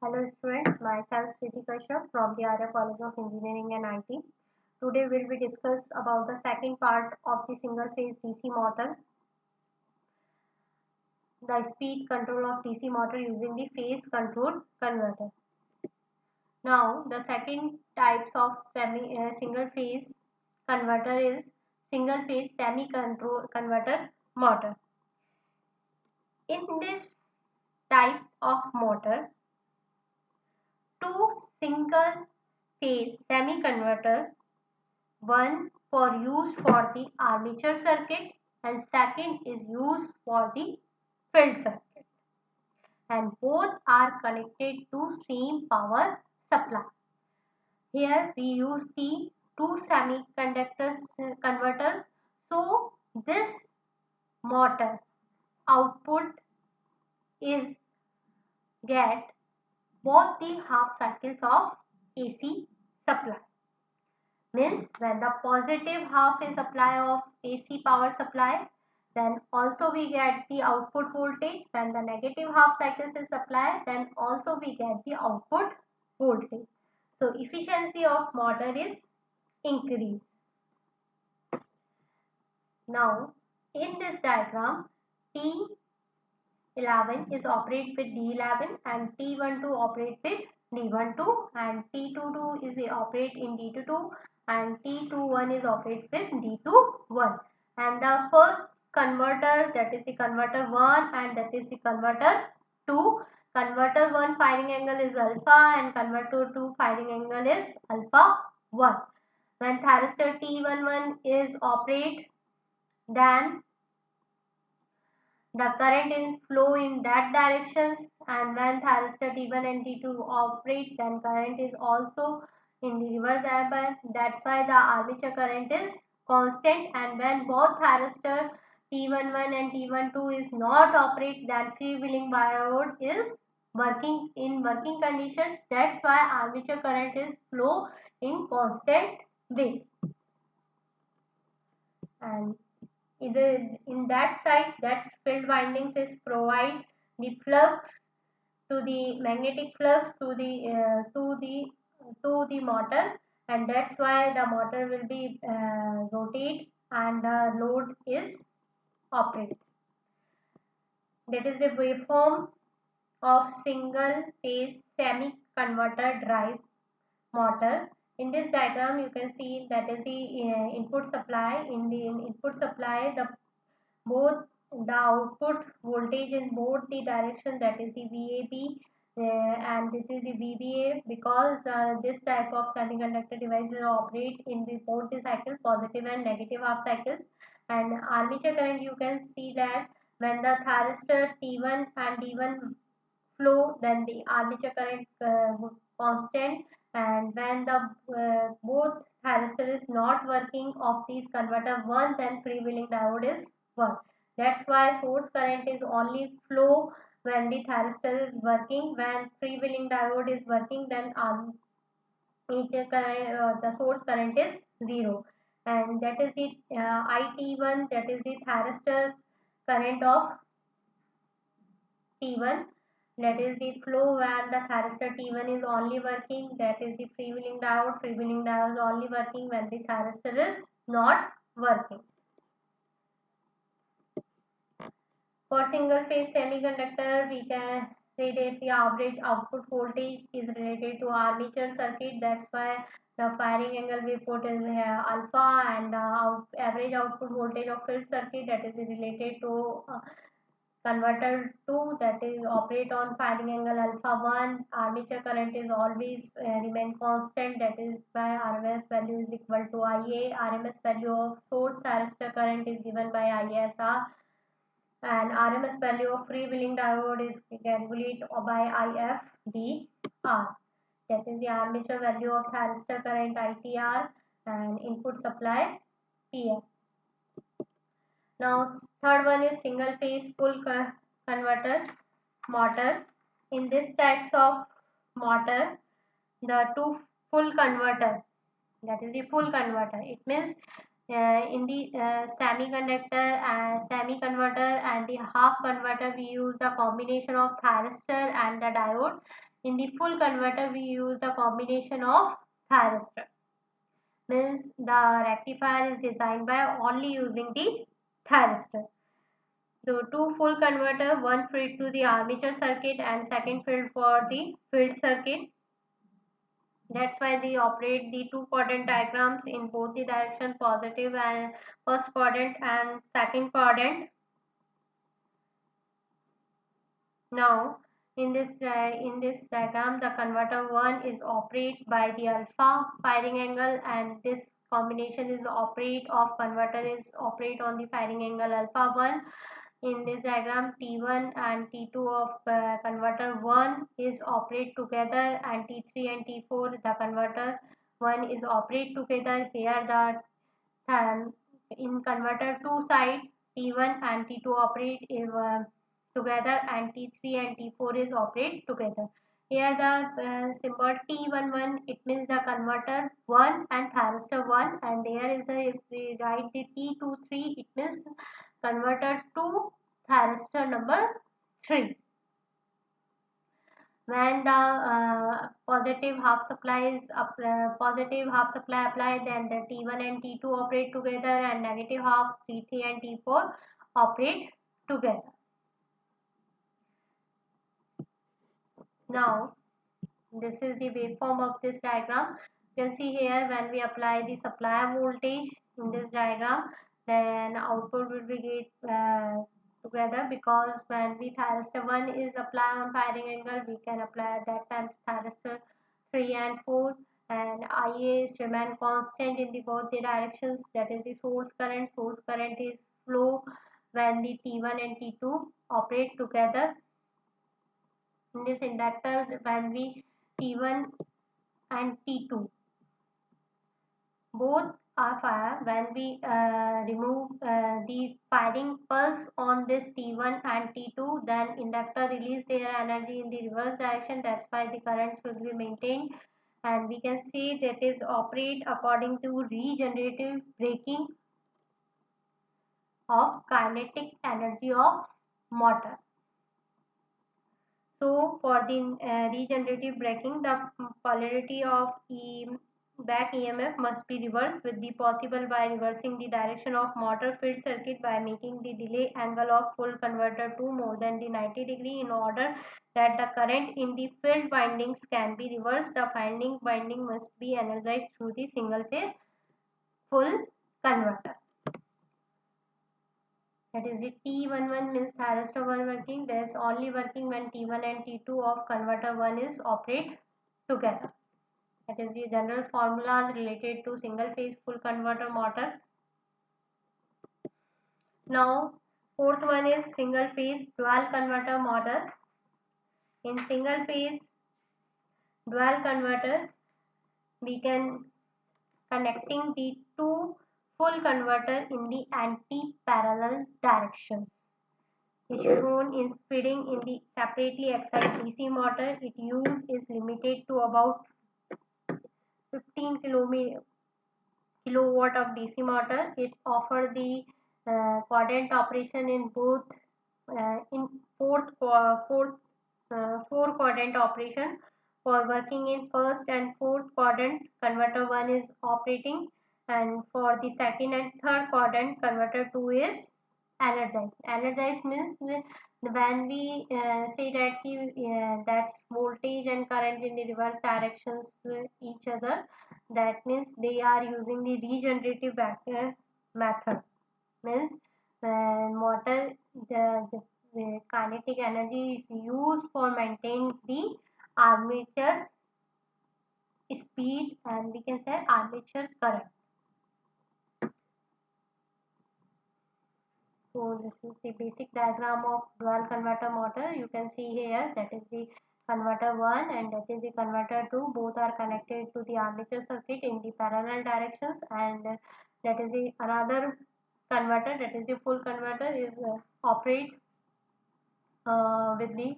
Hello students, myself Kriti Kashyap from the Arya College of Engineering and IT. Today we will be discuss about the second part of the single phase DC motor, the speed control of DC motor using the phase control converter. Now the second types of single phase converter is single phase semi control converter motor. In this type of motor, two single phase semi converter, one for use for the armature circuit and second is used for the field circuit, and both are connected to same power supply. Here we use the two semiconductors converters, so this motor output is get both the half cycles of AC supply. Means when the positive half is supply of AC power supply, then also we get the output voltage. When the negative half cycles is supply, then also we get the output voltage. So efficiency of motor is increased. Now in this diagram, T11 is operate with D11 and T12 operate with D12 and T22 is operate in D22 and T21 is operate with D21, and the first converter, that is the converter 1 and that is the converter 2. Converter 1 firing angle is alpha and converter 2 firing angle is alpha 1. When thyristor T11 is operate, then the current is flow in that directions, and when thyristor T1 and T2 operate, then current is also in the reverse direction. That's why the armature current is constant, and when both thyristor T11 and T12 is not operate, then freewheeling diode is working in working conditions. That's why armature current is flow in constant way. And either in that side, that's field windings is provide the flux to the magnetic flux to the motor, and that's why the motor will be rotate and the load is operate. That is the waveform of single phase semi converter drive motor. In this diagram you can see that is the input supply. In the input supply, the both the output voltage in both the direction, that is the VAB and this is the VBA, because this type of semiconductor devices operate in the both the cycles, positive and negative half cycles. And armature current, you can see that when the thyristor T1 and D1 flow, then the armature current constant, and when the both thyristor is not working of these converter 1, then freewheeling diode is 1. That's why source current is only flow when the thyristor is working. When freewheeling diode is working, then the source current is 0, and that is the IT1, that is the thyristor current of T1. That is the flow when the thyristor T1 is only working. That is the freewheeling diode. Freewheeling diode is only working when the thyristor is not working. For single phase semiconductor, we can say that the average output voltage is related to armature circuit. That's why the firing angle we put is alpha, and average output voltage of field circuit, that is related to converter 2, that is operate on firing angle alpha 1. Armature current is always remain constant, that is why RMS value is equal to IA. RMS value of source thyristor current is given by ISR, and RMS value of freewheeling diode is calculated by IFDR. That is the armature value of thyristor current ITR and input supply PF. Now third one is single phase full converter motor. In this types of motor, the two full converter, that is the full converter, it means in the semi converter and the half converter, we use the combination of thyristor and the diode. In the full converter, we use the combination of thyristor. Means the rectifier is designed by only using the thyristor. So two full converter, one filled to the armature circuit and second filled for the field circuit. That's why they operate the two quadrant diagrams in both the direction, positive and first quadrant and second quadrant. Now in this diagram, the converter 1 is operate by the alpha firing angle, and this combination is operate of converter is operate on the firing angle alpha 1. In this diagram, T1 and T2 of converter 1 is operate together, and T3 and T4 the converter 1 is operate together. Here the in converter 2 side, T1 and T2 operate together, and T3 and T4 is operate together. Here the symbol T11, it means the converter 1 and thyristor 1, and there is the, if we write the T23, it means converter 2 thyristor number 3. When the positive half supply is applied, then the T1 and T2 operate together, and negative half T3 and T4 operate together. Now this is the waveform of this diagram. You can see here when we apply the supply voltage in this diagram, then output will be get together, because when the thyristor 1 is applied on firing angle, we can apply at that time thyristor 3 and 4, and IA is remain constant in the both the directions, that is the source current. Source current is flow when the T1 and T2 operate together. In this inductor, when we T1 and T2 both are fire, when we remove the firing pulse on this T1 and T2, then inductor release their energy in the reverse direction. That's why the currents will be maintained, and we can see that is operate according to regenerative braking of kinetic energy of motor. So for the regenerative braking, the polarity of back EMF must be reversed with the possible by reversing the direction of motor field circuit by making the delay angle of full converter to more than the 90 degree. In order that the current in the field windings can be reversed, the winding must be energized through the single phase full converter. That is the T11 means thyristor 1 working. There is only working when T1 and T2 of converter 1 is operate together. That is the general formulas related to single phase full converter motors. Now fourth one is single phase dual converter motor. In single phase dual converter, we can connecting the two full converter in the anti-parallel directions. Is shown in feeding in the separately excited DC motor. Its use is limited to about 15 kilowatt of DC motor. It offers the quadrant operation in both in four quadrant operation. For working in first and fourth quadrant, converter 1 is operating, and for the second and third quadrant, converter 2 is energized. Energized means when we say that that's voltage and current in the reverse directions each other, that means they are using the regenerative method. Means motor the kinetic energy is used for maintain the armature speed, and we can say armature current. So this is the basic diagram of dual converter motor. You can see here that is the converter 1 and that is the converter 2. Both are connected to the armature circuit in the parallel directions, and that is the another converter, that is the full converter, is operate with the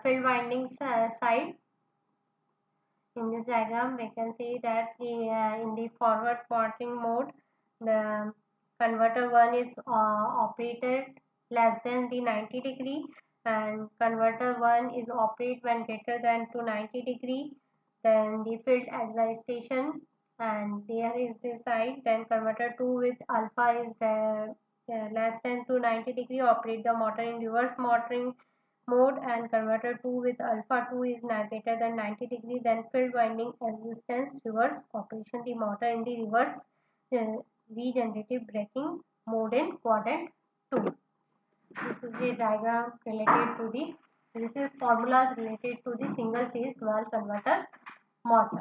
field windings side. In this diagram, we can see that in the forward pointing mode, the converter 1 is operated less than the 90 degree, and converter 1 is operate when greater than to 90 degree. Then the field excitation, and there is the side. Then converter 2 with alpha is less than to 90 degree, operate the motor in reverse motoring mode, and converter 2 with alpha 2 is greater than 90 degree. Then field winding resistance reverse operation the motor in the reverse uh, regenerative braking mode in quadrant 2. This is the diagram related to the, this is formulas related to the single phase dual converter motor.